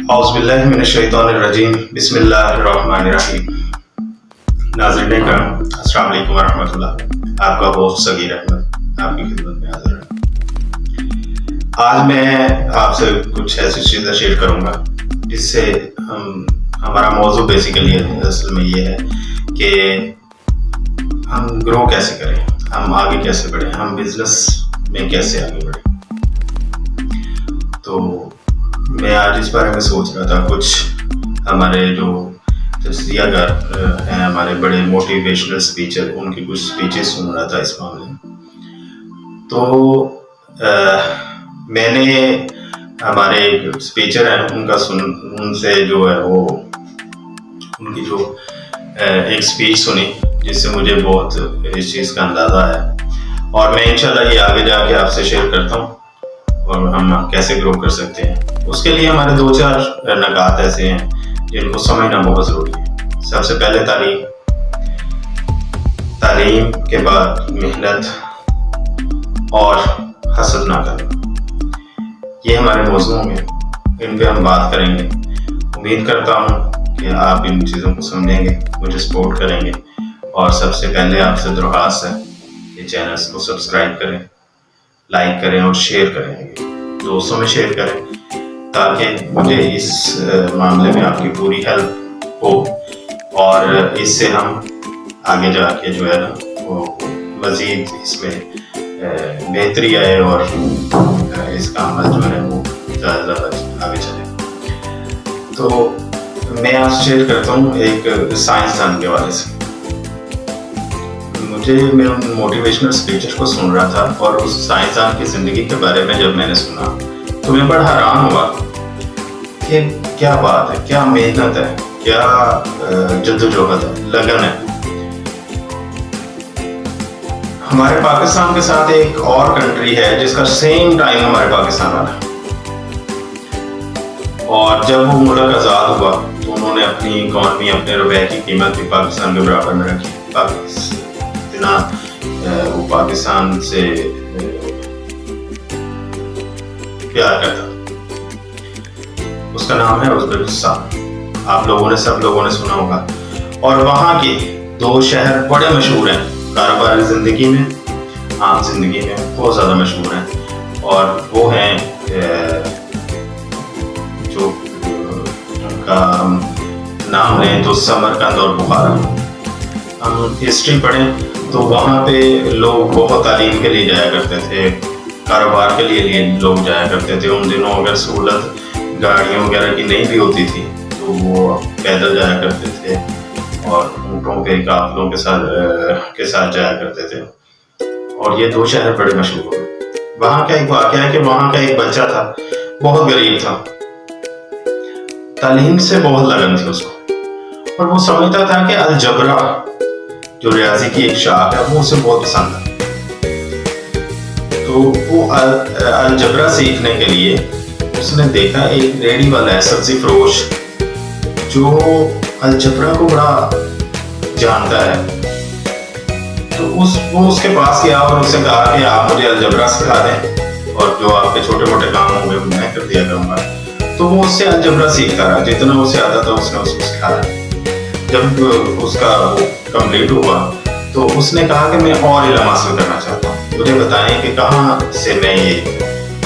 औज़ुबिल्लाहि मिनश्शैतानिर्रजीम बिस्मिल्लाहिर्रहमानिर्रहीम। नाज़रीन करम अस्सलाम वालेकुम वरहमतुल्लाह। आपका होस्ट सगीर अहमद आपकी खिदमत में हाज़िर है। आज मैं आपसे कुछ ऐसी चीज़ें शेयर करूँगा जिससे हमारा मौजू बेसिकली असल में ये है कि हम ग्रो कैसे करें, हम आगे कैसे बढ़ें, हम बिजनेस में कैसे आगे बढ़ें। तो मैं आज इस बारे में सोच रहा था, कुछ हमारे जो तजज़ियाकार हैं, हमारे बड़े मोटिवेशनल स्पीचर, उनकी कुछ स्पीचेस सुन रहा था इस मामले में। तो मैंने हमारे एक स्पीचर हैं उनसे जो है वो उनकी जो एक स्पीच सुनी जिससे मुझे बहुत इस चीज़ का अंदाज़ा है, और मैं इंशाल्लाह ये आगे जाके आपसे शेयर करता हूँ और हम कैसे ग्रो कर सकते हैं। उसके लिए हमारे दो चार नकात ऐसे हैं जिनको समझना बहुत ज़रूरी है। सबसे पहले तालीम के बाद मेहनत और हसद ना करना, ये हमारे मौज़ू होंगे, इन पे हम बात करेंगे। उम्मीद करता हूँ कि आप इन चीज़ों को समझेंगे, मुझे सपोर्ट करेंगे। और सबसे पहले आपसे दरख्वास्त है कि चैनल्स को सब्सक्राइब करें, लाइक करें और शेयर करें, दोस्तों में शेयर करें, ताकि मुझे इस मामले में आपकी पूरी हेल्प हो और इससे हम आगे जाके जो है ना वो मज़ीद इसमें बेहतरी आए और इसका अमल जो है वो ज़्यादा आगे चले। तो मैं आपसे शेयर करता हूँ एक साइंसदान के हवाले से। मैं उन मोटिवेशनल स्पीचर को सुन रहा था और उस साइंसदान की ज़िंदगी के बारे में जब मैंने सुना तो मैं बड़ा हैरान हुआ कि क्या बात है, क्या मेहनत है, क्या जद्दोजहद है, लगन है। हमारे पाकिस्तान के साथ एक और कंट्री है जिसका सेम टाइम हमारे पाकिस्तान वाला है, और जब वो मुल्क आज़ाद हुआ तो उन्होंने अपनी इकॉनमी, अपने रुपए की कीमत भी पाकिस्तान के बराबर में रखी। वो पाकिस्तान से प्यार करता, उसका नाम है उज़्बेकिस्तान। आप लोगों ने, सब लोगों ने सुना होगा। और वहाँ के दो शहर बड़े मशहूर हैं, कारोबारी ज़िंदगी में, आम जिंदगी में बहुत ज़्यादा मशहूर हैं, और वो हैं जो उनका नाम लें तो समरकंद और बुखारा। हम हिस्ट्री पढ़ें तो वहाँ पे लोग बहुत तालीम के लिए जाया करते थे, कारोबार के लिए लोग जाया करते थे। उन दिनों अगर सहूलत गाड़ियों वगैरह की नहीं भी होती थी तो वो पैदल जाया करते थे और ऊँटों के काफिलों के साथ जाया करते थे। और ये दो शहर बड़े मशहूर हुए। वहाँ का एक वाक़या है कि वहाँ का एक बच्चा था, बहुत गरीब था, तालीम से बहुत लगन थी उसको, और वो समझता था कि अलजबरा जो रियाजी की एक शाख है वो उसे बहुत पसंद है। तो वो अलजबरा सीखने के लिए उसने देखा एक रेडी वाला है, सब्जी फरोश, जो अलजबरा को बड़ा जानता है। तो वो उसके पास गया और उससे कहा कि आप मुझे अलजबरा सिखा दें और जो आपके छोटे मोटे काम होंगे वो मैं कर दिया करूँगा। तो वो उससे अलजबरा सीखता रहा, जितना उसे आता था उसने उसको सिखाया। जब उसका कंप्लीट हुआ तो उसने कहा कि मैं और इल्म हासिल करना चाहता हूँ, मुझे बताएं कि कहाँ से मैं ये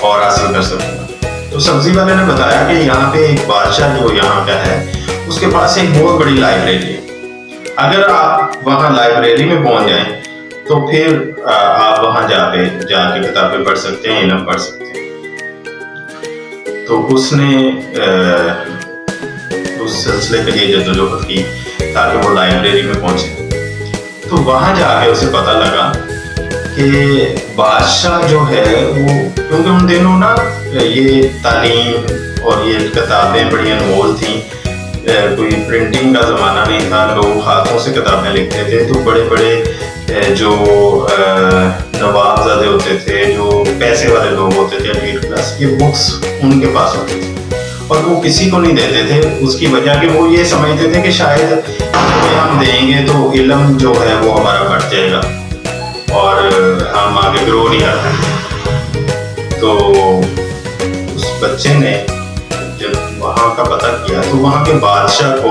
और हासिल कर सकूँगा। तो सब्जी वाले ने बताया कि यहाँ पे एक बादशाह जो यहाँ का है उसके पास एक बहुत बड़ी लाइब्रेरी है। अगर आप वहाँ लाइब्रेरी में पहुँच जाएं तो फिर आप वहाँ जाके किताबें पढ़ सकते हैं, इल्म पढ़ सकते हैं। तो उसने उस सिलसिले के लिए जद्दोजहद की ताकि वो लाइब्रेरी में पहुंचे। तो वहां जाके उसे पता लगा कि बादशाह जो है वो, क्योंकि उन दिनों ना ये तालीम और ये किताबें बड़ी अनमोल थी, कोई प्रिंटिंग का ज़माना नहीं था, लोग हाथों से किताबें लिखते थे। तो बड़े बड़े जो नवाबजादे होते थे, जो पैसे वाले लोग होते थे, एलीट क्लास, ये बुक्स उनके पास होती थी और वो किसी को नहीं देते थे। उसकी वजह कि वो ये समझते थे कि शायद हम देंगे तो इल्म जो है वो हमारा बढ़ जाएगा और हम आगे ग्रो नहीं कर पाएंगे। तो उस बच्चे ने जब वहाँ का पता किया तो वहाँ के बादशाह को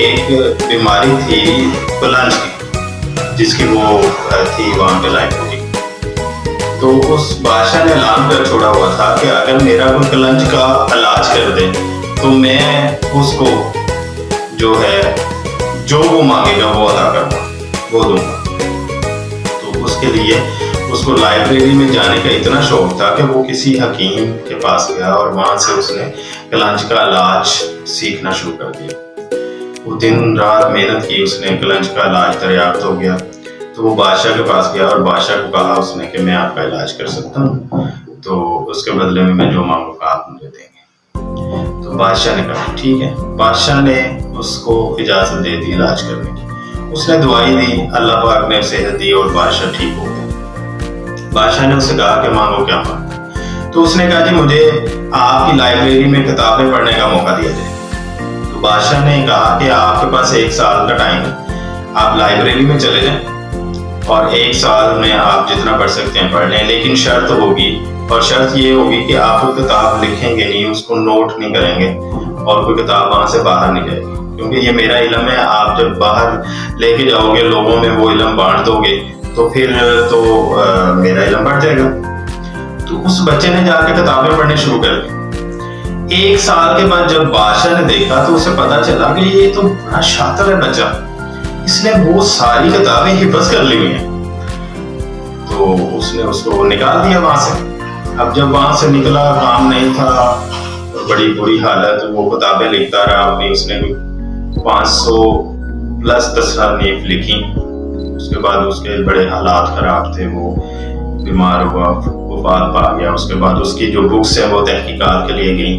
एक बीमारी थी कलंज की, जिसकी वो थी वहाँ पे लाइफ होगी। तो उस बादशाह ने ऐलान कर छोड़ा हुआ था कि अगर मेरा कोई कलंज का इलाज कर दे तो मैं उसको जो है जो वो मांगेगा वो अदा करूँगा, वो दूंगा। तो उसके लिए उसको लाइब्रेरी में जाने का इतना शौक था कि वो किसी हकीम के पास गया और वहां से उसने कलंज का इलाज सीखना शुरू कर दिया। वो दिन रात मेहनत की, उसने कलंज का इलाज दरियाफ्त हो गया। तो वो बादशाह के पास गया और बादशाह को कहा उसने कि मैं आपका इलाज कर सकता हूँ, तो उसके बदले में मैं जो मांगूंगा आप मुझे देंगे। तो बादशाह ने कहा ठीक है। बादशाह ने उसको इजाजत दे दी इलाज करने की। उसने दवाई दी, अल्लाह पाक ने सेहत दी और बादशाह ठीक हो गया। बादशाह ने उससे कहा कि मांगो क्या मांगो। तो उसने कहा जी मुझे आपकी लाइब्रेरी में किताबें पढ़ने का मौका दिया जाए। तो बादशाह ने कहा कि आपके पास 1 साल का टाइम है, आप लाइब्रेरी में चले जाएं और 1 साल में आप जितना पढ़ सकते हैं पढ़ लें, लेकिन शर्त होगी, और शर्त ये होगी कि आप कोई किताब लिखेंगे नहीं, उसको नोट नहीं करेंगे और कोई किताब वहां से बाहर नहीं जाएगी, क्योंकि ये मेरा इल्म है। आप जब बाहर लेके जाओगे, लोगों में वो इल्म बांट दोगे तो फिर तो मेरा इल्म बढ़ जाएगा। तो उस बच्चे ने जाके किताबें पढ़ने शुरू कर दी। 1 साल के बाद जब बादशाह ने देखा तो उसे पता चला कि ये तो बड़ा शातिर है बच्चा, इसने वो सारी किताबें हिफ्ज कर ली हुई हैं। तो उसने उसको निकाल दिया वहां से। अब जब वहां से निकला, काम नहीं था और बड़ी बुरी हालत, वो किताबें लिखता रहा अपनी। उसने 500 प्लस तसनीफ लिखी। उसके बाद उसके बड़े हालात खराब थे, वो बीमार हुआ, वफात पा गया। उसके बाद उसकी जो बुक्स है वो तहकीकात के लिए गई,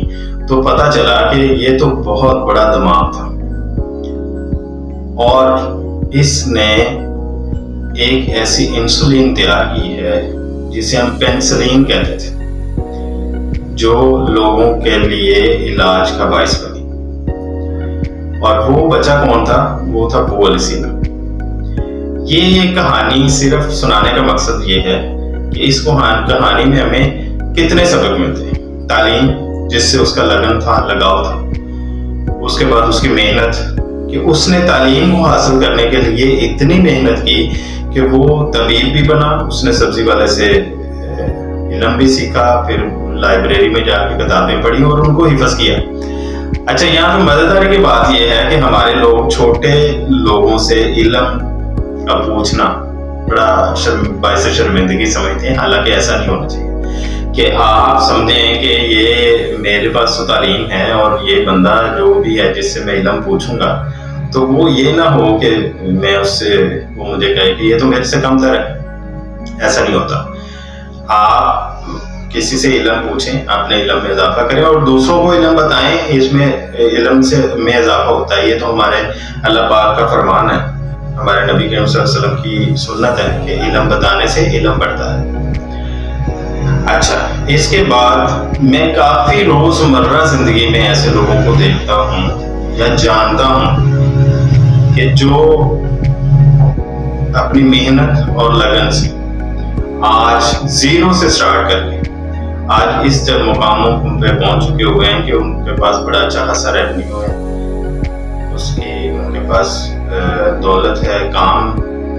तो पता चला कि ये तो बहुत बड़ा दिमाग था। और इसने एक ऐसी इंसुलिन तैयार की है जिसे हम पेनिसिलिन कहते थे, जो लोगों के लिए इलाज का बाइस बनी। और वो बच्चा कौन था? वो था अबू अली सीना। ये कहानी सिर्फ सुनाने का मकसद ये है कि इस कहानी में हमें कितने सबक मिलते हैं। तालीम, जिससे उसका लगन था, लगाव था। उसके बाद उसकी मेहनत, कि उसने तालीम को हासिल करने के लिए इतनी मेहनत की कि वो तबीब भी बना। उसने सब्जी वाले से इल्म भी सीखा, फिर लाइब्रेरी में जाकर किताबें पढ़ी और उनको हिफ्ज किया। अच्छा, यहाँ पे मजेदार की बात यह है कि हमारे लोग छोटे लोगों से इल्म का पूछना बड़ा बाइस शर्मिंदगी समझते हैं। हालांकि ऐसा नहीं होना चाहिए कि आप समझें कि ये मेरे पास तो तालीम है और ये बंदा जो भी है जिससे मैं इल्म पूछूंगा, तो वो ये ना हो कि मैं उससे, वो मुझे कहे कि ये तो मेरे से कमतर है। ऐसा नहीं होता। आप किसी से इल्म पूछें, अपने इल्म में इजाफा करें और दूसरों को इल्म बताएं। इसमें इल्म से में इजाफा होता है। ये तो हमारे अल्लाह पाक का फरमान है, हमारे नबी करीम सल्लल्लाहु अलैहि वसल्लम की सुन्नत है कि इल्म बताने से इल्म बढ़ता है। अच्छा, इसके बाद मैं काफी रोजमर्रा जिंदगी में ऐसे लोगों को देखता हूँ या जानता हूँ कि जो अपनी मेहनत और लगन से आज 0 से स्टार्ट करके आज इस जब मुकामों पे पहुंच चुके हुए हैं कि उनके पास बड़ा अच्छा खासा रेवेन्यू है, उनके पास दौलत है, काम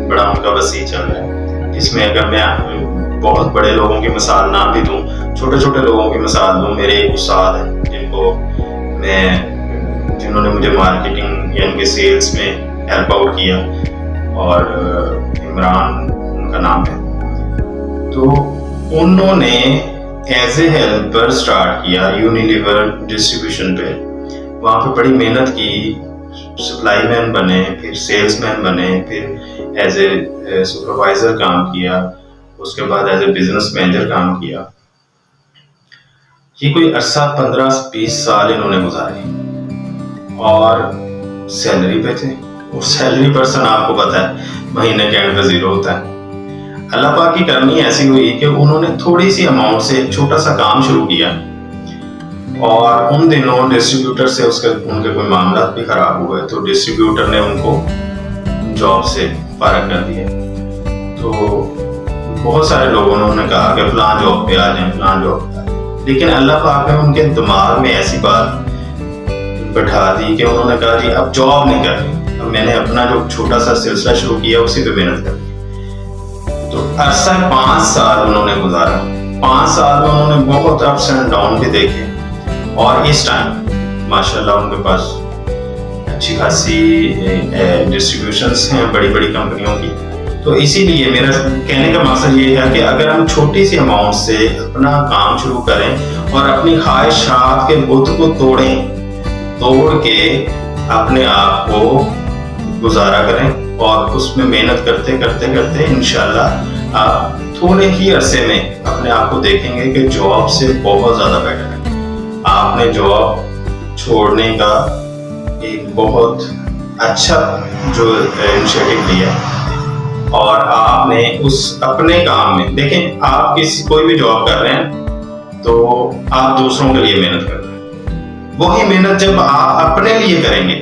बड़ा उनका वसी चल रहा है। इसमें अगर मैं बहुत बड़े लोगों की मिसाल ना भी दूं, छोटे छोटे लोगों की मिसाल दूं, मेरे एक उस्ताद हैं जिन्होंने मुझे मार्केटिंग यानी कि सेल्स में हेल्प आउट किया, और इमरान उनका नाम है। तो उन्होंने एज ए हेल्पर स्टार्ट किया यूनिलीवर डिस्ट्रीब्यूशन पे। वहाँ पे बड़ी मेहनत की, सप्लाई मैन बने, फिर सेल्समैन बने, फिर एज ए सुपरवाइजर काम किया, उसके बाद एज ए बिजनेस मैनेजर काम किया। ये कोई अरसा 15-20 साल इन्होंने गुजारे और सैलरी पे थे। और सैलरी पर्सन आपको पता है महीने के एंड पे 0 होता है। अल्लाह पाक की करनी ऐसी हुई कि उन्होंने थोड़ी सी अमाउंट से एक छोटा सा काम शुरू किया और उन दिनों डिस्ट्रीब्यूटर से उनके कोई मामला भी खराब हुए, तो डिस्ट्रीब्यूटर ने उनको जॉब से फारिग कर दिया। तो बहुत सारे लोगों ने उन्हें कहा कि फलां जॉब पे आ जाएं, फलां जॉब पे आ जाएं। لیکن اللہ پاک نے ان کے دماغ میں ایسی بات بٹھا دی کہ انہوں نے کہا جی اب جاب نہیں کرنی، اب میں نے اپنا جو چھوٹا سا سلسلہ شروع کیا اسی پہ محنت کرنی۔ تو عرصہ 5 سال انہوں نے گزارا، 5 سال میں انہوں نے بہت اپس اینڈ ڈاؤن بھی دیکھے، اور اس ٹائم ماشاءاللہ ان کے پاس اچھی خاصی ڈسٹریبیوشنس ہیں بڑی بڑی کمپنیوں کی۔ تو اسی لیے میرا کہنے کا مقصد یہ ہے کہ اگر ہم چھوٹی سی اماؤنٹ سے اپنا کام شروع کریں اور اپنی خواہشات کے بت کو توڑ کے اپنے آپ کو گزارا کریں، اور اس میں محنت کرتے کرتے کرتے انشاءاللہ آپ تھوڑے ہی عرصے میں اپنے آپ کو دیکھیں گے کہ جاب سے بہت زیادہ بیٹر ہے۔ آپ نے جاب چھوڑنے کا ایک بہت اچھا جو انیشیٹو لیا، اور آپ نے اس اپنے کام میں دیکھیں، آپ کوئی بھی جاب کر رہے ہیں تو آپ دوسروں کے لیے محنت کر رہے ہیں، وہی محنت جب آپ اپنے لیے کریں گے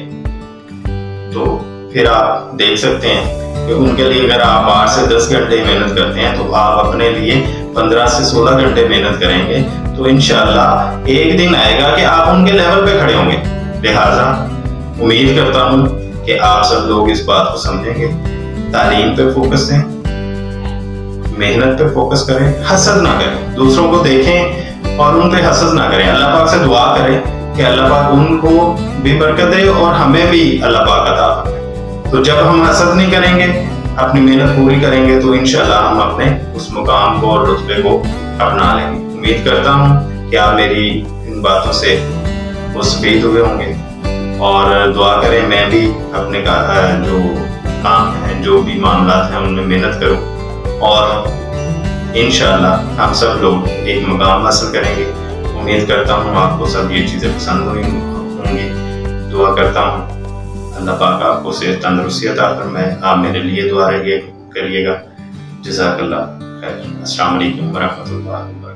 تو پھر آپ دیکھ سکتے ہیں کہ ان کے لیے اگر آپ 8 سے 10 گھنٹے محنت کرتے ہیں تو آپ اپنے لیے 15 سے 16 گھنٹے محنت کریں گے، تو انشاءاللہ ایک دن آئے گا کہ آپ ان کے لیول پہ کھڑے ہوں گے۔ لہٰذا امید کرتا ہوں کہ آپ سب لوگ اس بات کو سمجھیں گے، تعلیم پہ فوکس دیں، محنت پہ فوکس کریں، حسد نہ کریں، دوسروں کو دیکھیں اور ان پہ حسد نہ کریں، اللہ پاک سے دعا کریں کہ اللہ پاک ان کو بھی برکت دے اور ہمیں بھی اللہ پاک عطا فرمائے۔ تو جب ہم حسد نہیں کریں گے، اپنی محنت پوری کریں گے، تو انشاءاللہ ہم اپنے اس مقام کو اور رتبے کو اپنا لیں گے۔ امید کرتا ہوں کہ آپ میری ان باتوں سے مستفید ہوئے ہوں گے، اور دعا کریں میں بھی اپنے جو کام ہیں، جو بھی معاملات ہیں، ان میں محنت کروں، اور انشاءاللہ ہم سب لوگ ایک مقام حاصل کریں گے۔ امید کرتا ہوں آپ کو سب یہ چیزیں پسند ہوں گی۔ دعا کرتا ہوں اللہ پاک آپ کو صحت تندرستی عطا فرمائے۔ آپ میرے لیے دعا کریے گا۔ جزاک اللہ خیر۔ السلام علیکم ورحمۃ اللہ وبرکاتہ۔